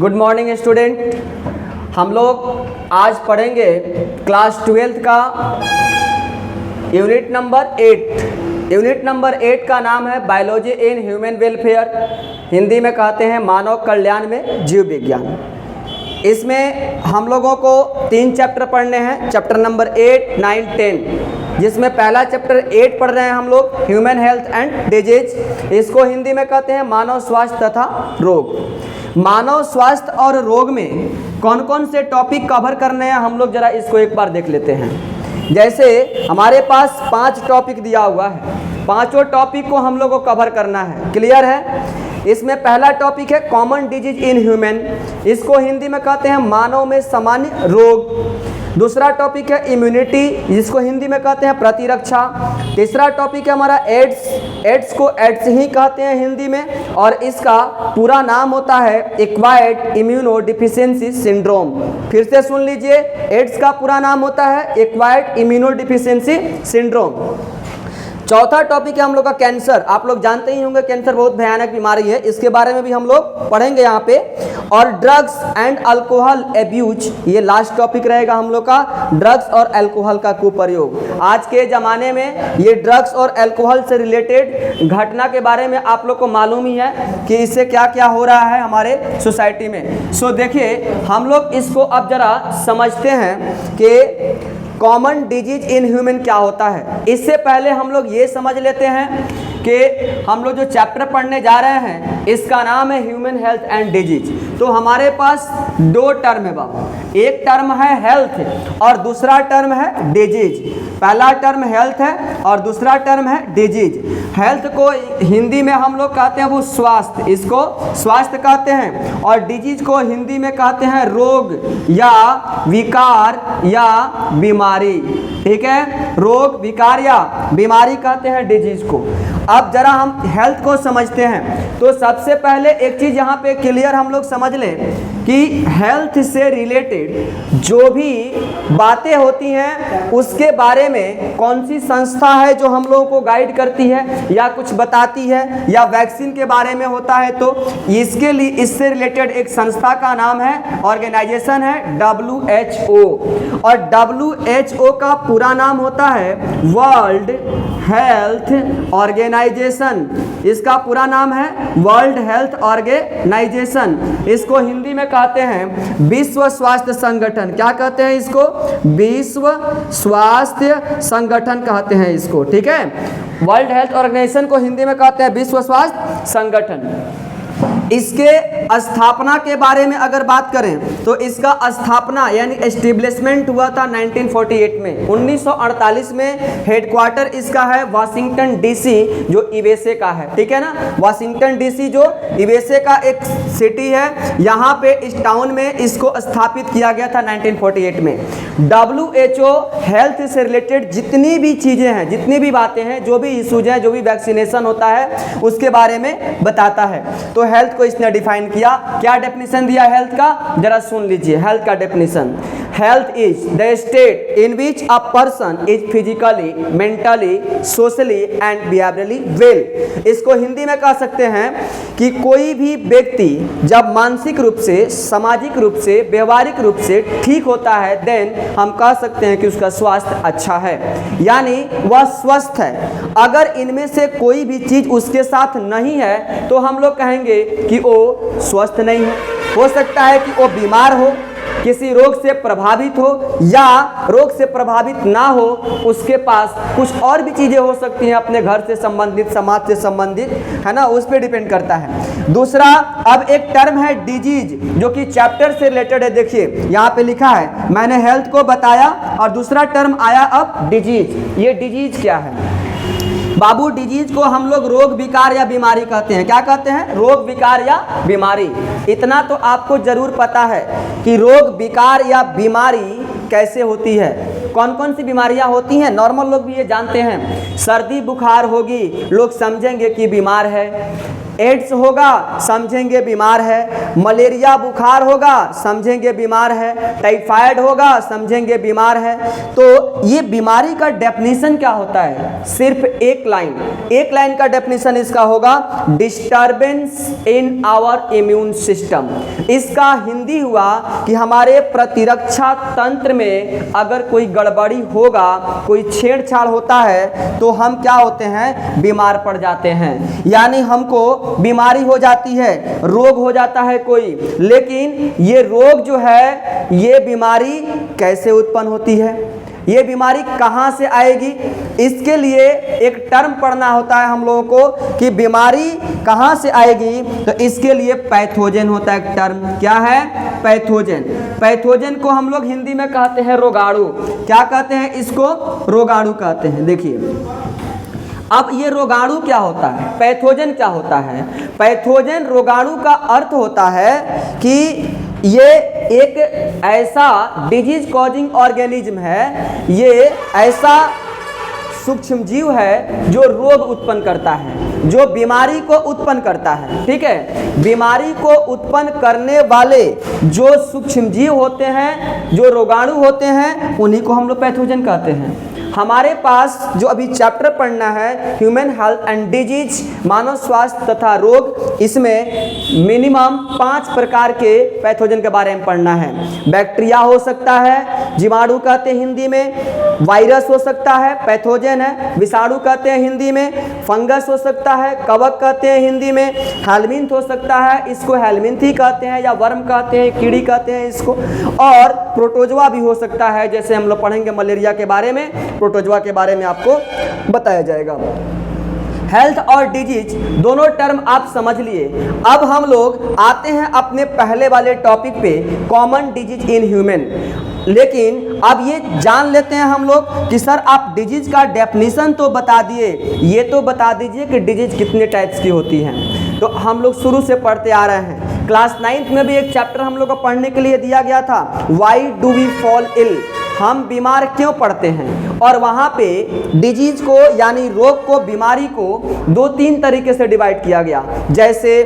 Good morning student. हम लोग आज पढ़ेंगे क्लास 12th का यूनिट नंबर 8। यूनिट नंबर 8 का नाम है biology in human welfare, Hindi में कहते हैं मानव कल्याण में जीव विज्ञान। इसमें हम लोगों को 3 चैप्टर पढ़ने हैं, चैप्टर नंबर 8, 9, 10, जिसमें पहला चैप्टर 8 पढ़ रहे हैं हम लोग, ह्यूमन हेल्थ एंड डिजीज। इसको हिंदी में कहते हैं मानव स्वास्थ्य तथा रोग। मानव स्वास्थ्य और रोग में कौन कौन से टॉपिक कवर करने हैं हम लोग जरा इसको एक बार देख लेते हैं। जैसे हमारे पास 5 टॉपिक दिया हुआ है, पांचों टॉपिक को हम लोग को कवर करना है, क्लियर है। इसमें पहला टॉपिक है कॉमन डिजीज इन ह्यूमन, इसको हिंदी में कहते हैं मानव में सामान्य रोग। दूसरा टॉपिक है इम्यूनिटी, जिसको हिंदी में कहते हैं प्रतिरक्षा। तीसरा टॉपिक है हमारा एड्स, एड्स को एड्स ही कहते हैं हिंदी में, और इसका पूरा नाम होता है एक्वायर्ड इम्यूनो डिफिशियंसी सिंड्रोम। फिर से सुन लीजिए, एड्स का पूरा नाम होता है एक्वायर्ड इम्यूनो डिफिशियंसी सिंड्रोम। चौथा टॉपिक है हम लोग का कैंसर। आप लोग जानते ही होंगे कैंसर बहुत भयानक बीमारी है, इसके बारे में भी हम लोग पढ़ेंगे यहाँ पे। और ड्रग्स एंड अल्कोहल एब्यूज, ये लास्ट टॉपिक रहेगा हम लोग का, ड्रग्स और अल्कोहल का कुप्रयोग। आज के ज़माने में ये ड्रग्स और अल्कोहल से रिलेटेड घटना के बारे में आप लोग को मालूम ही है कि इससे क्या क्या हो रहा है हमारे सोसाइटी में। सो देखिए, हम लोग इसको अब जरा समझते हैं कि कॉमन डिजीज इन ह्यूमन क्या होता है। इससे पहले हम लोग ये समझ लेते हैं कि हम लोग जो चैप्टर पढ़ने जा रहे हैं इसका नाम है ह्यूमन हेल्थ एंड डिजीज। तो हमारे पास 2 टर्म है बाबू, एक टर्म है हेल्थ और दूसरा टर्म है डिजीज। पहला टर्म हेल्थ है और दूसरा टर्म है डिजीज। हेल्थ को हिंदी में हम लोग कहते हैं वो स्वास्थ्य, इसको स्वास्थ्य कहते हैं, और डिजीज को हिंदी में कहते हैं रोग या विकार या बीमारी। ठीक है, रोग विकार या बीमारी कहते हैं डिजीज को। अब जरा हम हेल्थ को समझते हैं, तो सबसे पहले एक चीज यहाँ पे क्लियर हम लोग समझ लें कि हेल्थ से रिलेटेड जो भी बातें होती हैं उसके बारे में कौन सी संस्था है जो हम लोगों को गाइड करती है या कुछ बताती है, या वैक्सीन के बारे में होता है तो इसके लिए इससे रिलेटेड एक संस्था का नाम है, ऑर्गेनाइजेशन है WHO, और WHO का पूरा नाम होता है वर्ल्ड हेल्थ ऑर्गेनाइजेशन। इसका पूरा नाम है वर्ल्ड हेल्थ ऑर्गेनाइजेशन। इसको हिंदी में कहते हैं विश्व स्वास्थ्य संगठन। क्या कहते हैं इसको? विश्व स्वास्थ्य संगठन कहते हैं इसको। ठीक है, वर्ल्ड हेल्थ ऑर्गेनाइजेशन को हिंदी में कहते हैं विश्व स्वास्थ्य संगठन। इसके स्थापना के बारे में अगर बात करें तो इसका स्थापना यानी एस्टेब्लिशमेंट हुआ था 1948 में। 1948 में हेडक्वार्टर इसका है वाशिंगटन डीसी, जो यूएसए का है। ठीक है ना, वाशिंगटन डीसी जो यूएसए का एक सिटी है, यहाँ पे इस टाउन में इसको स्थापित किया गया था 1948 में। WHO हेल्थ से रिलेटेड जितनी भी चीज़ें हैं, जितनी भी बातें हैं, जो भी इशूज हैं, जो भी वैक्सीनेशन होता है उसके बारे में बताता है। तो हेल्थ को इसने डिफाइन किया। क्या डेफिनेशन दिया हेल्थ का, जरा सुन लीजिए हेल्थ का definition. Health is the state in which a person is physically, mentally, socially and behaviourally well. इसको हिंदी में कह सकते हैं कि कोई भी व्यक्ति जब मानसिक रूप से, सामाजिक रूप से, व्यवहारिक रूप से ठीक होता है, देन हम कह सकते हैं कि उसका स्वास्थ्य अच्छा है, यानी वह स्वस्थ है। अगर इनमें से कोई भी चीज उसके साथ नहीं है तो हम लोग कहेंगे कि वो स्वस्थ नहीं है। हो सकता है कि वो बीमार हो, किसी रोग से प्रभावित हो, या रोग से प्रभावित ना हो, उसके पास कुछ और भी चीजें हो सकती हैं अपने घर से संबंधित, समाज से संबंधित, है ना, उस पर डिपेंड करता है। दूसरा, अब एक टर्म है डिजीज जो कि चैप्टर से रिलेटेड है। देखिए यहाँ पे लिखा है, मैंने हेल्थ को बताया और दूसरा टर्म आया अब डिजीज। ये डिजीज क्या है बाबू? डिजीज को हम लोग रोग विकार या बीमारी कहते हैं। क्या कहते हैं? रोग विकार या बीमारी। इतना तो आपको जरूर पता है कि रोग विकार या बीमारी कैसे होती है, कौन कौन सी बीमारियां होती हैं। नॉर्मल लोग भी ये जानते हैं, सर्दी बुखार होगी लोग समझेंगे कि बीमार है, एड्स होगा समझेंगे बीमार है, मलेरिया बुखार होगा समझेंगे बीमार है, टाइफाइड होगा समझेंगे बीमार है। तो ये बीमारी का डेफिनेशन क्या होता है? सिर्फ एक लाइन का डेफिनेशन इसका होगा, disturbance in our immune system. इसका हिंदी हुआ कि हमारे प्रतिरक्षा तंत्र में अगर कोई गड़बड़ी होगा, कोई छेड़छाड़ होता है तो हम क्या होते हैं? बीमार पड़ जाते हैं, यानी हमको बीमारी हो जाती है, रोग हो जाता है कोई। लेकिन ये रोग जो है, ये बीमारी कैसे उत्पन्न होती है, ये बीमारी कहाँ से आएगी, इसके लिए एक टर्म पढ़ना होता है हम लोगों को कि बीमारी कहाँ से आएगी। तो इसके लिए पैथोजन होता है एक टर्म। क्या है? पैथोजन। पैथोजन को हम लोग हिंदी में कहते हैं रोगाणु। क्या कहते हैं इसको? रोगाणु कहते हैं। देखिए अब ये रोगाणु क्या होता है, पैथोजन क्या होता है? पैथोजन रोगाणु का अर्थ होता है कि ये एक ऐसा डिजीज कॉजिंग ऑर्गेनिज्म है, ये ऐसा सूक्ष्म जीव है जो रोग उत्पन्न करता है, जो बीमारी को उत्पन्न करता है। ठीक है, बीमारी को उत्पन्न करने वाले जो सूक्ष्म जीव होते हैं, जो रोगाणु होते हैं, उन्हीं को हम लोग पैथोजन कहते हैं। हमारे पास जो अभी चैप्टर पढ़ना है ह्यूमन हेल्थ एंड डिजीज, मानव स्वास्थ्य तथा रोग, इसमें मिनिमम 5 प्रकार के पैथोजन के बारे में पढ़ना है। बैक्टीरिया हो सकता है, जीवाणु कहते हैं हिंदी में, वायरस हो सकता है, पैथोजन है, विषाणु कहते हैं हिंदी में, फंगस हो सकता है, कवक कहते हैं हिंदी में, हेलमिंथ हो सकता है, इसको हेलमिंथी कहते हैं या वर्म कहते हैं, कीड़ी कहते हैं इसको, और प्रोटोजोआ भी हो सकता है। जैसे हम लोग पढ़ेंगे मलेरिया के बारे में, प्रोटोजोआ के बारे में आपको बताया जाएगा। हेल्थ और डिजीज दोनों टर्म आप समझ लिए। अब हम लोग आते हैं अपने पहले वाले टॉपिक पे, कॉमन डिजीज इन ह्यूमन। लेकिन अब ये जान लेते हैं हम लोग कि सर आप डिजीज का डेफिनेशन तो बता दिए, ये तो बता दीजिए कि डिजीज कितने टाइप्स की होती हैं। तो हम लोग शुरू से पढ़ते आ रहे हैं, क्लास 9th में भी एक चैप्टर हम लोग को पढ़ने के लिए दिया गया था, why do we fall ill, हम बीमार क्यों पड़ते हैं। और वहाँ पे डिजीज को यानी रोग को, बीमारी को 2-3 तरीके से डिवाइड किया गया, जैसे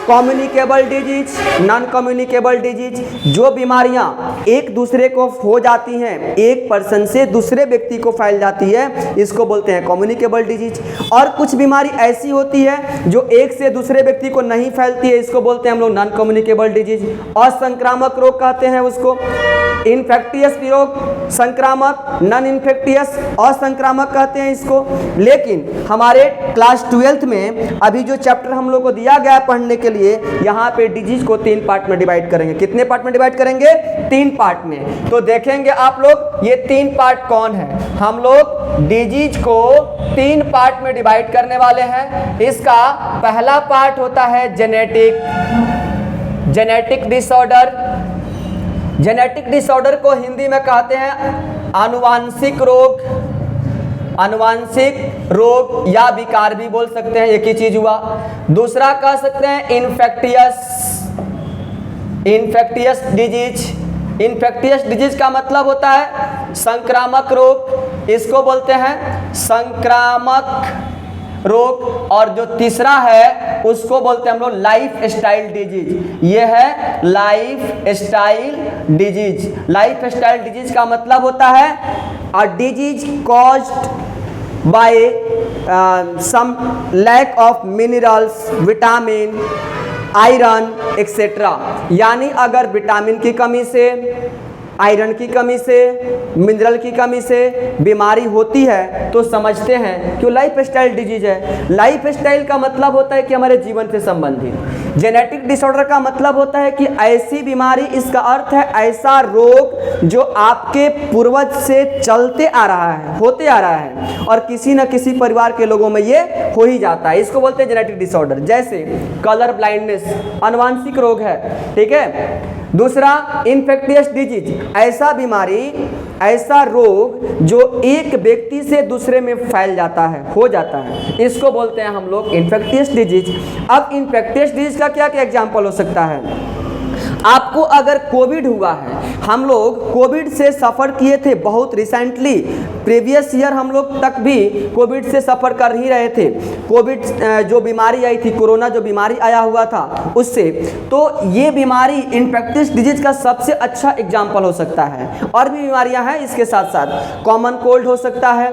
communicable disease, non communicable disease. जो बीमारियां एक दूसरे को हो जाती हैं, एक पर्सन से दूसरे व्यक्ति को फैल जाती है, इसको बोलते हैं कम्युनिकेबल डिजीज। और कुछ बीमारी ऐसी होती है जो एक से दूसरे व्यक्ति को नहीं फैलती है, इसको बोलते हैं हम लोग नॉन कम्युनिकेबल डिजीज। असंक्रामक रोग कहते हैं उसको, इन्फेक्टियस रोग संक्रामक, नॉन इन्फेक्टियस असंक्रामक कहते हैं इसको। लेकिन हमारे क्लास 12th में अभी जो चैप्टर हम लोग को दिया गया है पढ़ने के लिए, यहाँ पे डिजीज को 3 पार्ट में डिवाइड करेंगे। कितने पार्ट में डिवाइड करेंगे? 3 पार्ट में। तो देखेंगे आप लोग ये 3 पार्ट कौन है। हम लोग डिजीज को 3 पार्ट में डिवाइड करने वाले हैं। इसका पहला पार्ट होता है जेनेटिक डिसऑर्डर। जेनेटिक डिसऑर्डर को हिंदी में कहते हैं आनुवांशिक रोग, आनुवांशिक रोग या विकार भी बोल सकते हैं, एक ही चीज हुआ। दूसरा कह सकते हैं इन्फेक्टियस डिजीज। इन्फेक्टियस डिजीज का मतलब होता है संक्रामक रोग, इसको बोलते हैं संक्रामक रोग। और जो तीसरा है उसको बोलते हैं हम लोग लाइफ स्टाइल डिजीज। ये है lifestyle disease. Lifestyle disease का मतलब होता है a disease caused by some lack of minerals, vitamin, iron etcetera. यानी अगर विटामिन की कमी से, आयरन की कमी से, मिनरल की कमी से बीमारी होती है तो समझते हैं कि वो लाइफ स्टाइल डिजीज है। लाइफ स्टाइल का मतलब होता है कि हमारे जीवन से संबंधित। जेनेटिक डिसऑर्डर का मतलब होता है कि ऐसी बीमारी, इसका अर्थ है ऐसा रोग जो आपके पूर्वज से चलते आ रहा है, होते आ रहा है, और किसी न किसी परिवार के लोगों में ये हो ही जाता है, इसको बोलते हैं जेनेटिक डिसऑर्डर। जैसे कलर ब्लाइंडनेस आनुवांशिक रोग है, ठीक है। दूसरा इन्फेक्टियस डिजीज, ऐसा बीमारी, ऐसा रोग जो एक व्यक्ति से दूसरे में फैल जाता है, हो जाता है, इसको बोलते हैं हम लोग इन्फेक्टियस डिजीज। अब इन्फेक्टियस डिजीज का क्या क्या एग्जाम्पल हो सकता है? आपको अगर कोविड हुआ है, हम लोग कोविड से सफ़र किए थे बहुत रिसेंटली, प्रीवियस ईयर हम लोग तक भी कोविड से सफ़र कर ही रहे थे। कोविड जो बीमारी आई थी, कोरोना जो बीमारी आया हुआ था उससे, तो ये बीमारी इन्फेक्टियस डिजीज का सबसे अच्छा एग्जाम्पल हो सकता है। और भी बीमारियां हैं इसके साथ साथ, कॉमन कोल्ड हो सकता है,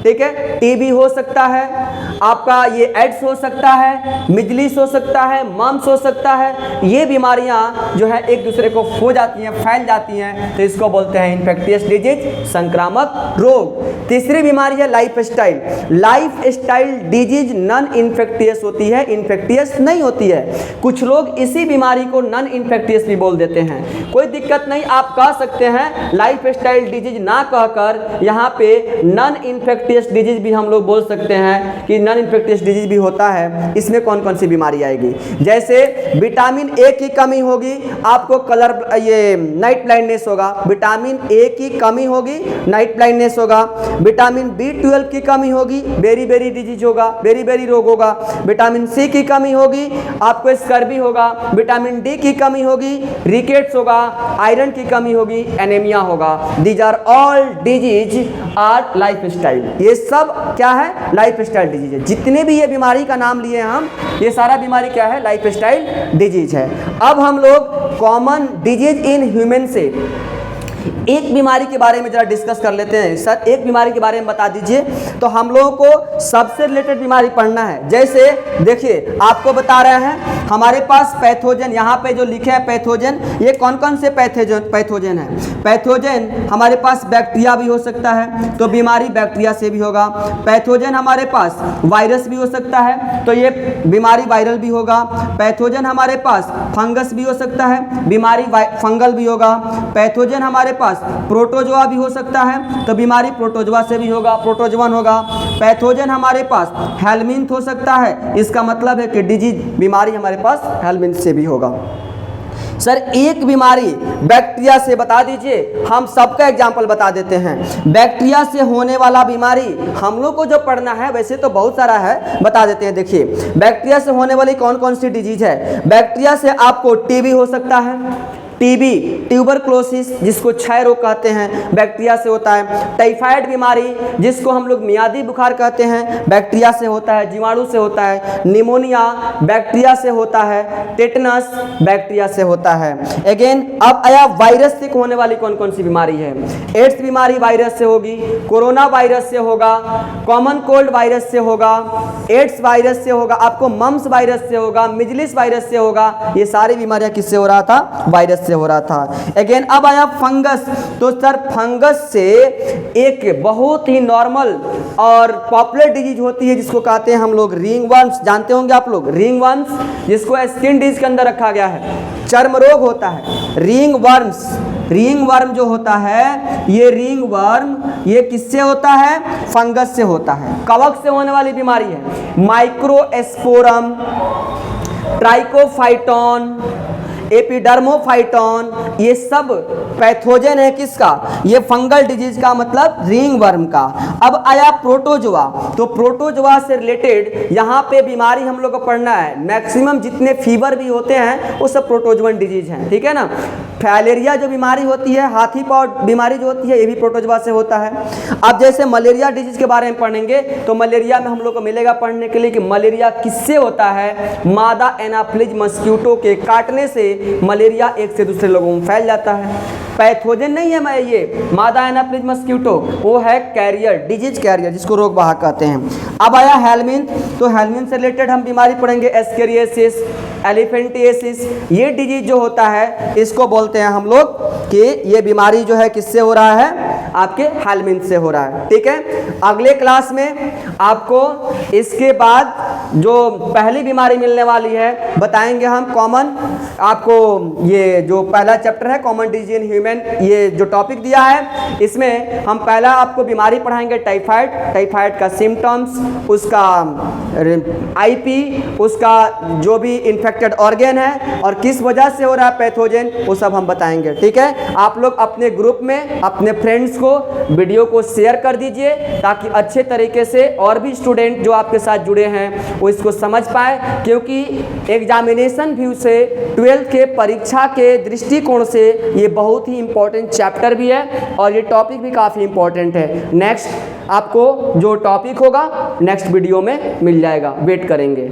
ठीक है, टीबी हो सकता है, आपका ये एड्स हो सकता है, मिजलिस हो सकता है, मम्स हो सकता है। ये बीमारियां जो है एक दूसरे को हो जाती हैं, फैल जाती हैं, तो इसको बोलते हैं इन्फेक्टियस डिजीज, संक्रामक रोग। तीसरी बीमारी है life style. Life style disease non infectious होती है, इन्फेक्टियस नहीं होती है। कुछ लोग इसी बीमारी को नॉन इन्फेक्टियस भी बोल देते हैं, कोई दिक्कत नहीं, आप कह सकते हैं लाइफ स्टाइल डिजीज ना कहकर यहाँ पे नॉन इन्फेक्टियस डिजीज भी हम लोग बोल सकते हैं कि नॉन इन्फेक्टियस डिजीज भी होता है। इसमें कौन कौन सी बीमारी आएगी, जैसे विटामिन ए की कमी होगी, आपको कलर ये नाइट ब्लाइंडनेस होगा, विटामिन ए की कमी होगी, नाइट ब्लाइंडनेस होगा। विटामिन B12 की कमी होगी, बेरी बेरी डिजीज होगा, बेरी बेरी रोग होगा। विटामिन सी की कमी होगी, आपको स्कर्वी होगा। विटामिन डी की कमी होगी, रिकेट्स होगा। आयरन की कमी होगी, एनीमिया होगा। These are all disease are lifestyle. ये सब क्या है, लाइफ स्टाइल डिजीज है। जितने भी ये बीमारी का नाम लिए हम, ये सारा बीमारी क्या है, लाइफ स्टाइल डिजीज है। अब हम लोग कॉमन डिजीज इन ह्यूमन से एक बीमारी के बारे में जरा डिस्कस कर लेते हैं। सर एक बीमारी के बारे में बता दीजिए। तो हम लोगों को सबसे रिलेटेड बीमारी पढ़ना है। जैसे देखिए, आपको बता रहे हैं हमारे पास पैथोजन, यहाँ पे जो लिखे हैं पैथोजन, ये कौन कौन से पैथोजन है। पैथोजन हमारे पास बैक्टीरिया भी हो सकता है, तो बीमारी बैक्टीरिया से भी होगा। पैथोजन हमारे पास वायरस भी हो सकता है, तो ये बीमारी वायरल भी होगा। पैथोजन हमारे पास फंगस भी हो सकता है, बीमारी फंगल भी होगा। पैथोजन हमारे पास प्रोटोजोआ भी हो सकता है, तो बीमारी प्रोटोजोआ से भी होगा, प्रोटोजोवन होगा। पैथोजन हमारे पास हेलमिंथ हो सकता है, इसका मतलब है कि डिजीज बीमारी हमारे पास हेलमिंथ से भी होगा। सर एक बीमारी बैक्टीरिया से बता दीजिए, हम सबका एग्जाम्पल बता देते हैं। बैक्टीरिया से होने वाला बीमारी हम लोग को जो पढ़ना है, वैसे तो बहुत सारा है, बता देते हैं। देखिए बैक्टीरिया से होने वाली कौन कौन सी डिजीज है। बैक्टीरिया से आपको टीबी हो सकता है, टीबी, ट्यूबरक्लोसिस जिसको क्षय रोग कहते हैं, बैक्टीरिया से होता है। टाइफाइड बीमारी जिसको हम लोग मियादी बुखार कहते हैं, बैक्टीरिया से होता है, जीवाणु से होता है। निमोनिया बैक्टीरिया से होता है। टेटनस बैक्टीरिया से होता है। अगेन अब आया वायरस से होने वाली कौन कौन सी बीमारी है। एड्स बीमारी वायरस से होगी, कोरोना वायरस से होगा, कॉमन कोल्ड वायरस से होगा, एड्स वायरस से होगा, आपको मम्स वायरस से होगा, मिजलिस वायरस से होगा। ये सारी बीमारियां किससे हो रहा था, वायरस से हो रहा था। अगेन अब आया फंगस। तो सर फंगस से एक बहुत ही नॉर्मल और पॉपुलर डिजीज होती है जिसको कहते हैं हम लोग रिंग वर्म्स। जानते होंगे आप लोग रिंग वर्म्स, जिसको स्किन डिजीज के अंदर रखा गया है, चर्म रोग होता है। रिंग वर्म्स, रिंग वर्म जो होता है, ये रिंग वर्म ये किससे होता है, फंगस से होता है। कवक से होने वाली बीमारी है माइक्रोस्पोरम, ट्राइकोफाइटॉन, एपिडर्मोफाइटॉन, ये सब पैथोजन है किसका, ये फंगल डिजीज का, मतलब रिंग वर्म का। अब आया प्रोटोजोआ। तो प्रोटोजोआ से रिलेटेड यहाँ पे बीमारी हम लोग को पढ़ना है। मैक्सिमम जितने फीवर भी होते हैं वो सब प्रोटोजोवन डिजीज हैं, ठीक है ना। फाइलेरिया जो बीमारी होती है, हाथी पाँव बीमारी जो होती है, ये भी प्रोटोजोआ से होता है। अब जैसे मलेरिया डिजीज के बारे में पढ़ेंगे, तो मलेरिया में हम लोग को मिलेगा पढ़ने के लिए कि मलेरिया किससे होता है। मादा एनाफ्लिज मस्क्यूटो के काटने से मलेरिया एक से दूसरे लोगों में फैल जाता है। पैथोजन नहीं है मैं ये मादा एनाफ्लिज मस्क्यूटो, वो है कैरियर, डिजीज कैरियर, जिसको रोग वाहक कहते हैं। अब आया हेलमिंथ। तो हेलमिंथ से रिलेटेड हम बीमारी पढ़ेंगे एस्केरियासिस, एलिफेंटिएसिस। ये डिजीज जो होता है इसको बोलते हैं हम लोग कि ये बीमारी जो है किससे हो रहा है, आपके हेलमिंथ से हो रहा है, ठीक है। अगले क्लास में आपको इसके बाद जो पहली बीमारी मिलने वाली है बताएंगे हम कॉमन। आपको ये जो पहला चैप्टर है common disease in human human, ये जो टॉपिक दिया है इसमें हम पहला आपको बीमारी पढ़ाएंगे टाइफाइड, टाइफाइड का सिम्टम्स, उसका आईपी, उसका जो भी इन्फेक्टेड ऑर्गेन है और किस वजह से हो रहा है पैथोजन, वो सब हम बताएंगे। ठीक है, आप लोग अपने ग्रुप में अपने फ्रेंड्स को वीडियो को शेयर कर दीजिए ताकि अच्छे तरीके से और भी स्टूडेंट जो आपके साथ जुड़े हैं वो इसको समझ पाए, क्योंकि एग्जामिनेशन व्यू से 12th के परीक्षा के दृष्टिकोण से ये बहुत ही इंपॉर्टेंट चैप्टर भी है और ये टॉपिक भी काफ़ी इंपॉर्टेंट है। नेक्स्ट आपको जो टॉपिक होगा नेक्स्ट वीडियो में मिल जाएगा, वेट करेंगे।